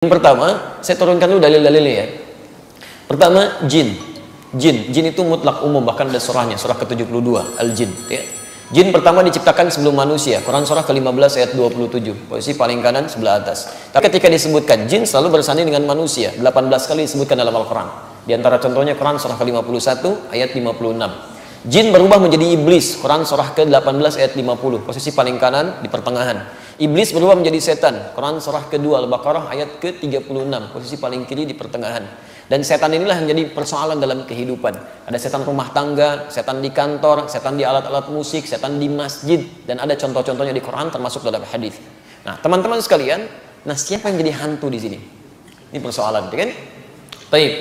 Yang pertama, saya turunkan dulu dalil-dalilnya ya. Pertama, jin. Jin itu mutlak umum, bahkan ada surahnya, surah ke-72, Al-Jin ya. Jin pertama diciptakan sebelum manusia. Quran surah ke-15 ayat 27, posisi paling kanan sebelah atas. Tapi ketika disebutkan jin selalu bersanding dengan manusia. 18 kali disebutkan dalam Al-Quran. Di antara contohnya Quran surah ke-51 ayat 56. Jin berubah menjadi iblis. Quran surah ke-18 ayat 50, posisi paling kanan di pertengahan. Iblis berubah menjadi setan. Quran surah kedua Al-Baqarah ayat ke-36, posisi paling kiri di pertengahan. Dan setan inilah yang jadi persoalan dalam kehidupan. Ada setan rumah tangga, setan di kantor, setan di alat-alat musik, setan di masjid, dan ada contoh-contohnya di Quran termasuk dalam hadis. Nah, teman-teman sekalian, siapa yang jadi hantu di sini? Ini persoalan, kan? Baik.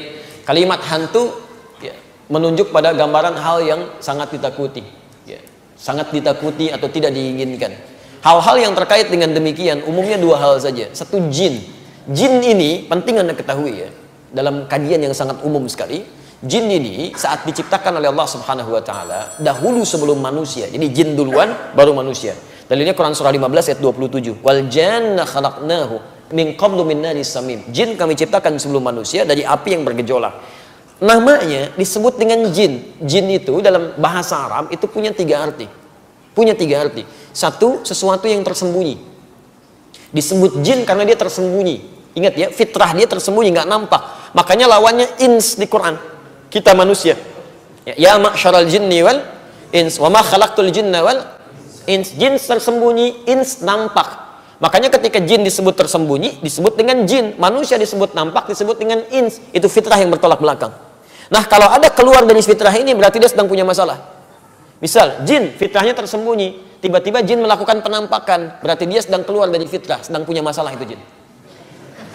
Kalimat hantu ya, menunjuk pada gambaran hal yang sangat ditakuti, ya, sangat ditakuti atau tidak diinginkan. Hal-hal yang terkait dengan demikian umumnya dua hal saja. Satu, jin. Jin ini penting Anda ketahui ya, dalam kajian yang sangat umum sekali. Jin ini saat diciptakan oleh Allah Subhanahu wa taala dahulu sebelum manusia. Jadi jin duluan baru manusia. Dalilnya Quran surah 15 ayat 27. Wal janna khalaqnahu min qablu min naris samim. Jin kami ciptakan sebelum manusia dari api yang bergejolak. Namanya disebut dengan jin. Jin itu dalam bahasa Arab itu punya tiga arti. Satu, sesuatu yang tersembunyi. Disebut jin karena dia tersembunyi. Ingat ya, fitrah dia tersembunyi, nggak nampak. Makanya lawannya ins di Quran. Kita manusia. Ya ma'syaral jinni wal ins, wa ma khalaqtul jinna wal ins. Jin tersembunyi, ins nampak. Makanya ketika jin disebut tersembunyi, disebut dengan jin. Manusia disebut nampak, disebut dengan ins. Itu fitrah yang bertolak belakang. Nah, kalau ada keluar dari fitrah ini, berarti dia sedang punya masalah. Misal, jin fitrahnya tersembunyi, tiba-tiba jin melakukan penampakan, berarti dia sedang keluar dari fitrah, sedang punya masalah itu jin.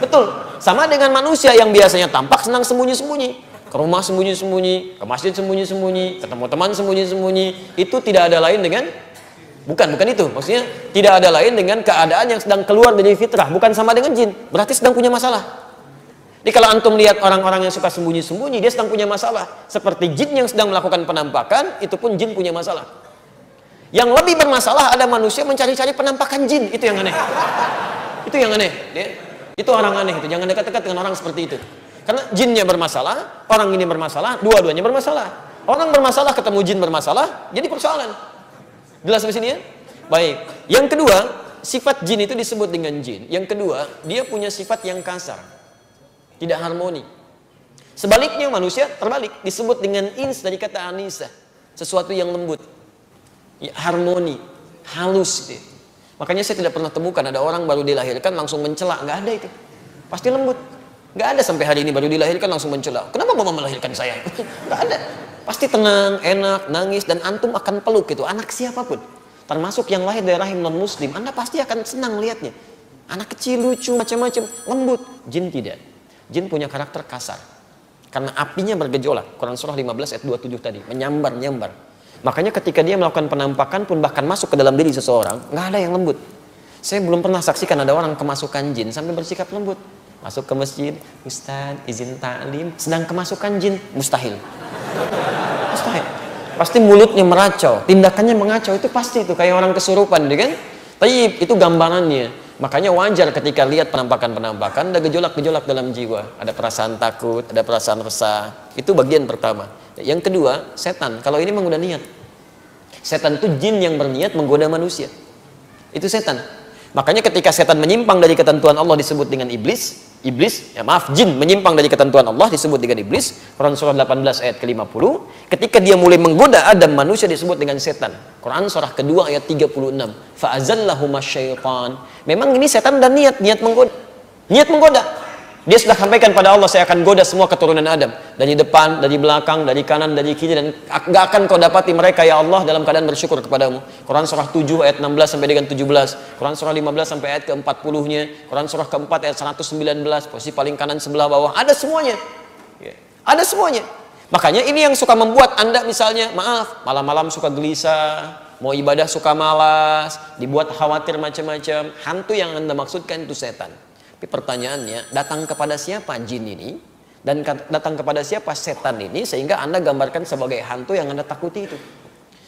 Betul, sama dengan manusia yang biasanya tampak senang sembunyi-sembunyi, ke rumah sembunyi-sembunyi, ke masjid sembunyi-sembunyi, ketemu teman sembunyi-sembunyi. Itu tidak ada lain dengan bukan itu, maksudnya tidak ada lain dengan keadaan yang sedang keluar dari fitrah, bukan sama dengan jin, berarti sedang punya masalah. Jadi kalau antum lihat orang-orang yang suka sembunyi-sembunyi, dia sedang punya masalah. Seperti jin yang sedang melakukan penampakan, itu pun jin punya masalah. Yang lebih bermasalah ada manusia mencari-cari penampakan jin, itu yang aneh. Itu yang aneh, ya. Itu orang aneh itu. Jangan dekat-dekat dengan orang seperti itu. Karena jinnya bermasalah, orang ini bermasalah, dua-duanya bermasalah. Orang bermasalah ketemu jin bermasalah, jadi persoalan. Jelas sampai sini ya? Baik. Yang kedua, sifat jin itu disebut dengan jin. Yang kedua, dia punya sifat yang kasar. Tidak harmoni. Sebaliknya manusia terbalik, disebut dengan ins dari kata anisa, sesuatu yang lembut, ya, harmoni, halus gitu. Makanya saya tidak pernah temukan ada orang baru dilahirkan langsung mencela, nggak ada itu. Pasti lembut. Nggak ada sampai hari ini baru dilahirkan langsung mencela. Kenapa mama melahirkan saya? Nggak ada. Pasti tenang, enak, nangis, dan antum akan peluk gitu. Anak siapapun, termasuk yang lahir dari rahim non muslim, Anda pasti akan senang lihatnya. Anak kecil lucu macam-macam, lembut. Jin tidak. Jin punya karakter kasar karena apinya bergejolak. Quran surah 15 ayat 27 tadi, menyambar-nyambar. Makanya ketika dia melakukan penampakan pun bahkan masuk ke dalam diri seseorang, nggak ada yang lembut. Saya belum pernah saksikan ada orang kemasukan jin sampai bersikap lembut. Masuk ke masjid, Ustaz izin taklim, sedang kemasukan jin, mustahil. Mustahil. Pasti mulutnya meracau, tindakannya mengacau, itu pasti itu kayak orang kesurupan, kan? Taib, itu gambarannya. Makanya wajar ketika lihat penampakan-penampakan ada gejolak-gejolak dalam jiwa, ada perasaan takut, ada perasaan resah. Itu bagian pertama. Yang kedua, setan. Kalau ini menggoda niat. Setan itu jin yang berniat menggoda manusia. Itu setan. Makanya ketika setan menyimpang dari ketentuan Allah disebut dengan iblis. Jin menyimpang dari ketentuan Allah disebut dengan iblis. Quran surah 18 ayat ke-50. Ketika dia mulai menggoda Adam manusia disebut dengan setan. Quran surah kedua ayat 36. Fa'azallahuma syaitan. Memang ini setan dan niat menggoda. Niat menggoda. Dia sudah sampaikan pada Allah, saya akan goda semua keturunan Adam. Dari depan, dari belakang, dari kanan, dari kiri. Dan gak akan kau dapati mereka ya Allah dalam keadaan bersyukur kepadamu. Quran surah 7 ayat 16 sampai dengan 17. Quran surah 15 sampai ayat ke-40-nya. Quran surah ke-4 ayat 119. Posisi paling kanan sebelah bawah. Ada semuanya. Ada semuanya. Makanya ini yang suka membuat Anda misalnya, maaf, malam-malam suka gelisah, mau ibadah suka malas, dibuat khawatir macam-macam. Hantu yang Anda maksudkan itu setan. Tapi pertanyaannya, datang kepada siapa jin ini? Dan datang kepada siapa setan ini? Sehingga Anda gambarkan sebagai hantu yang Anda takuti itu.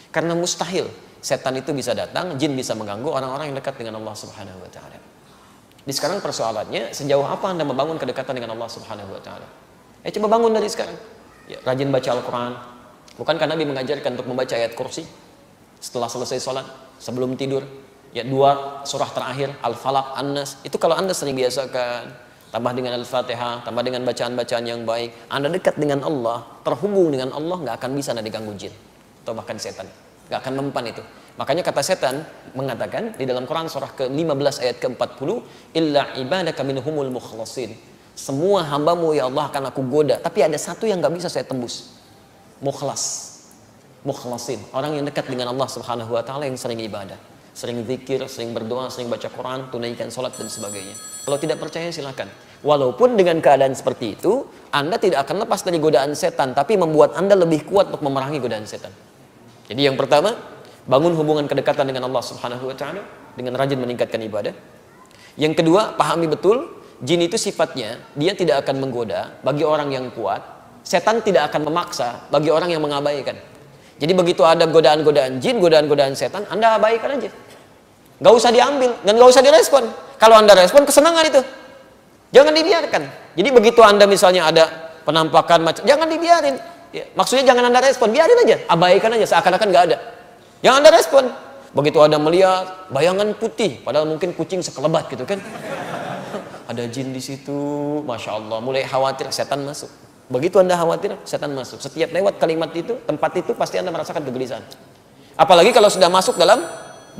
Karena mustahil setan itu bisa datang, jin bisa mengganggu orang-orang yang dekat dengan Allah Subhanahu wa ta'ala. Di sekarang persoalannya, sejauh apa Anda membangun kedekatan dengan Allah Subhanahu wa taala? Coba bangun dari sekarang. Ya, rajin baca Al-Qur'an. Bukankah Nabi mengajarkan untuk membaca ayat kursi setelah selesai sholat, sebelum tidur? Ya, 2 surah terakhir, Al-Falaq, An-Nas. Itu kalau Anda sering biasakan, tambah dengan Al-Fatihah, tambah dengan bacaan-bacaan yang baik, Anda dekat dengan Allah, terhubung dengan Allah, nggak akan bisa Anda diganggu jin atau bahkan setan. Nggak akan mempan itu. Makanya kata setan mengatakan di dalam Quran surah ke-15 ayat ke-40, illa ibadaka minhumul mukhlasin. Semua hambamu ya Allah akan aku goda, tapi ada satu yang nggak bisa saya tembus. Mukhlas. Mukhlasin, orang yang dekat dengan Allah Subhanahu wa taala, yang sering ibadah, sering zikir, sering berdoa, sering baca Quran, tunaikan salat dan sebagainya. Kalau tidak percaya silakan. Walaupun dengan keadaan seperti itu, Anda tidak akan lepas dari godaan setan, tapi membuat Anda lebih kuat untuk memerangi godaan setan. Jadi yang pertama, bangun hubungan kedekatan dengan Allah Subhanahu wa taala dengan rajin meningkatkan ibadah. Yang kedua, pahami betul jin itu sifatnya dia tidak akan menggoda bagi orang yang kuat, setan tidak akan memaksa bagi orang yang mengabaikan. Jadi begitu ada godaan-godaan jin, godaan-godaan setan, Anda abaikan aja. Gak usah diambil dan gak usah direspon. Kalau Anda respon, kesenangan itu. Jangan dibiarkan. Jadi begitu Anda misalnya ada penampakan macam, jangan dibiarin. Ya, maksudnya jangan Anda respon, biarin aja, abaikan aja seakan-akan gak ada. Jangan Anda respon. Begitu Anda melihat bayangan putih, padahal mungkin kucing sekelebat gitu kan. Ada jin di situ, Masya Allah, mulai khawatir, setan masuk. Begitu Anda khawatir, setan masuk. Setiap lewat kalimat itu, tempat itu, pasti Anda merasakan kegelisahan. Apalagi kalau sudah masuk dalam,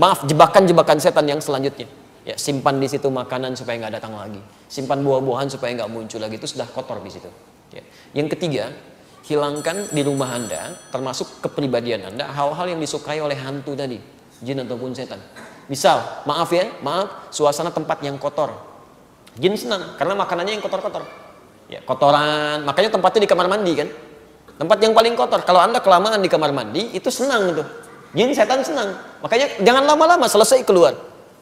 maaf, jebakan-jebakan setan yang selanjutnya. Ya, simpan di situ makanan supaya nggak datang lagi. Simpan buah-buahan supaya nggak muncul lagi. Itu sudah kotor di situ. Ya. Yang ketiga, hilangkan di rumah Anda, termasuk kepribadian Anda, hal-hal yang disukai oleh hantu tadi, jin ataupun setan. Misal, maaf ya, maaf, suasana tempat yang kotor. Jin senang, karena makanannya yang kotor-kotor. Ya, kotoran, makanya tempatnya di kamar mandi kan. Tempat yang paling kotor. Kalau Anda kelamaan di kamar mandi, itu senang tuh. Jin setan senang. Makanya jangan lama-lama, selesai keluar.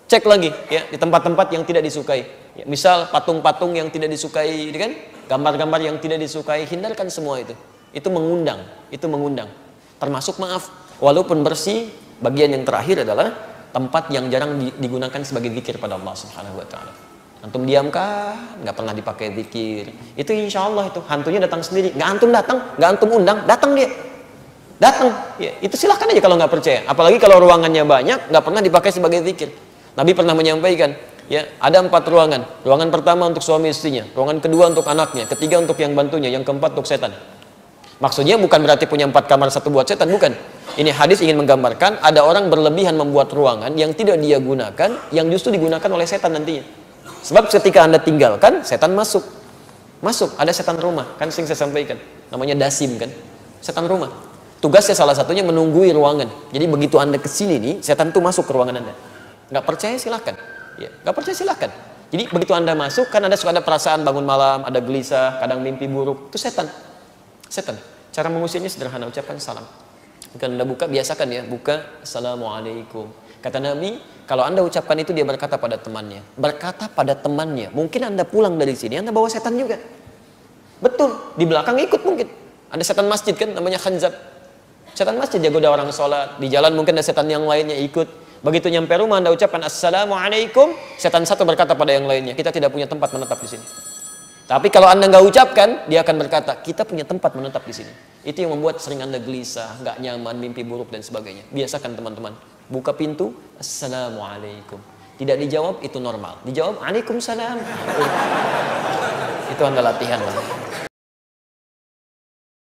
Cek lagi ya di tempat-tempat yang tidak disukai. Ya, misal patung-patung yang tidak disukai, kan? Gambar-gambar yang tidak disukai, hindarkan semua itu. Itu mengundang, Termasuk maaf, walaupun bersih, bagian yang terakhir adalah tempat yang jarang digunakan sebagai zikir pada Allah Subhanahu wa taala. Antum diamkah? Nggak pernah dipakai zikir. Itu insya Allah itu hantunya datang sendiri. Nggak antum datang, nggak antum undang, datang dia. Datang. Ya, itu silahkan aja kalau nggak percaya. Apalagi kalau ruangannya banyak, nggak pernah dipakai sebagai zikir. Nabi pernah menyampaikan, ya, ada 4 ruangan. Ruangan pertama untuk suami istrinya, ruangan kedua untuk anaknya, ketiga untuk yang bantunya, yang keempat untuk setan. Maksudnya bukan berarti punya 4 kamar, 1 buat setan, bukan. Ini hadis ingin menggambarkan ada orang berlebihan membuat ruangan yang tidak dia gunakan, yang justru digunakan oleh setan nantinya. Sebab ketika Anda tinggalkan, setan masuk. Masuk, ada setan rumah, kan sering saya sampaikan. Namanya dasim kan, setan rumah. Tugasnya salah satunya menunggui ruangan. Jadi begitu Anda kesini nih, setan tuh masuk ke ruangan Anda. Nggak percaya silahkan. Ya, nggak percaya silahkan. Jadi begitu Anda masuk, kan ada suka ada perasaan bangun malam, ada gelisah, kadang mimpi buruk. Itu setan. Setan. Cara mengusirnya sederhana, ucapkan salam. Bukan Anda buka, biasakan ya, buka Assalamualaikum. Kata Nabi, kalau Anda ucapkan itu, dia berkata pada temannya. Berkata pada temannya. Mungkin Anda pulang dari sini, Anda bawa setan juga. Betul, di belakang ikut mungkin. Ada setan masjid kan, namanya khanzab. Setan masjid jago ada orang sholat. Di jalan mungkin ada setan yang lainnya ikut. Begitu nyampe rumah Anda ucapkan Assalamualaikum, setan satu berkata pada yang lainnya, kita tidak punya tempat menetap di sini. Tapi kalau Anda nggak ucapkan, dia akan berkata, kita punya tempat menetap di sini. Itu yang membuat sering Anda gelisah, nggak nyaman, mimpi buruk dan sebagainya. Biasakan teman-teman, buka pintu, Assalamualaikum. Tidak dijawab, itu normal. Dijawab, Waalaikumsalam. Itu Anda latihan lah.